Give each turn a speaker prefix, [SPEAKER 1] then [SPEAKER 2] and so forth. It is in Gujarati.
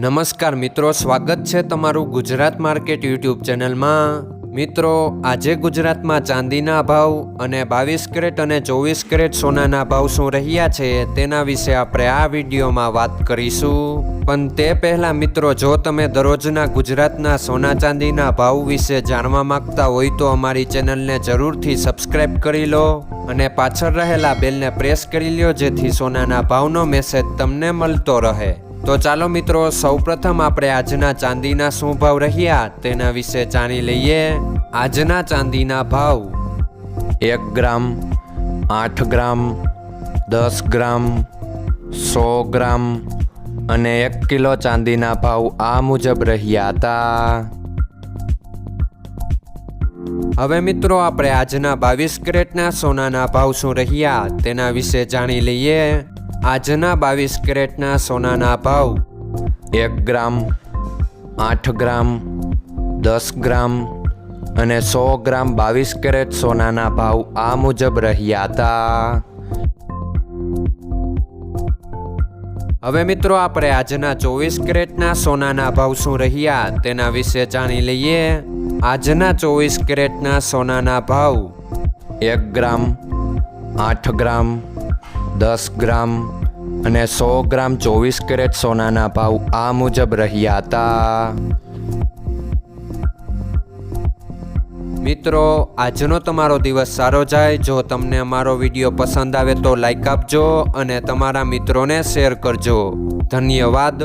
[SPEAKER 1] નમસ્કાર મિત્રો, સ્વાગત છે તમારું ગુજરાત માર્કેટ યુટ્યુબ ચેનલમાં। મિત્રો, આજે ગુજરાતમાં ચાંદીના ભાવ અને 22 કેરેટ અને 24 કેરેટ સોનાના ભાવ શું રહ્યા છે તેના વિશે આપણે આ વિડીયોમાં વાત કરીશું। પણ તે પહેલાં મિત્રો, જો તમે દરરોજના ગુજરાતના સોના ચાંદીના ભાવ વિશે જાણવા માંગતા હોય તો અમારી ચેનલને જરૂરથી સબસ્ક્રાઈબ કરી લો અને પાછળ રહેલા બેલને પ્રેસ કરી લો, જેથી સોનાના ભાવનો મેસેજ તમને મળતો રહે। તો ચાલો મિત્રો, સૌપ્રથમ આપણે આજના ચાંદીના શું ભાવ રહ્યા તેના વિશે જાણી લઈએ। આજના ચાંદીના ભાવ 1 ગ્રામ, 8 ગ્રામ, 10 ગ્રામ, 100 ગ્રામ અને 1 કિલો ચાંદીના ભાવ આ મુજબ રહ્યા હતા। હવે મિત્રો, આપણે આજના 22 કેરેટના સોનાના ભાવ શું રહ્યા તેના વિશે જાણી લઈએ। આજના 22 કેરેટના સોનાના ભાવ 1 ગ્રામ, 8 ગ્રામ, 10 ગ્રામ અને 100 ગ્રામ 22 કેરેટ સોનાના ભાવ આ મુજબ રહ્યા હતા। હવે મિત્રો, આપણે આજના 24 કેરેટના સોનાના ભાવ શું રહ્યા તેના વિશે જાણી લઈએ। આજના 24 કેરેટના સોનાના ભાવ 1 ગ્રામ, 8 ગ્રામ, 10 ગ્રામ અને 100 ગ્રામ 24 કેરેટ સોનાના ભાવ આ મુજબ રહ્યા હતા। મિત્રો, આજનો તમારો દિવસ સારો જાય। જો તમને અમારો વિડીયો પસંદ આવે તો લાઈક આપજો અને તમારા મિત્રોને શેર કરજો। ધન્યવાદ।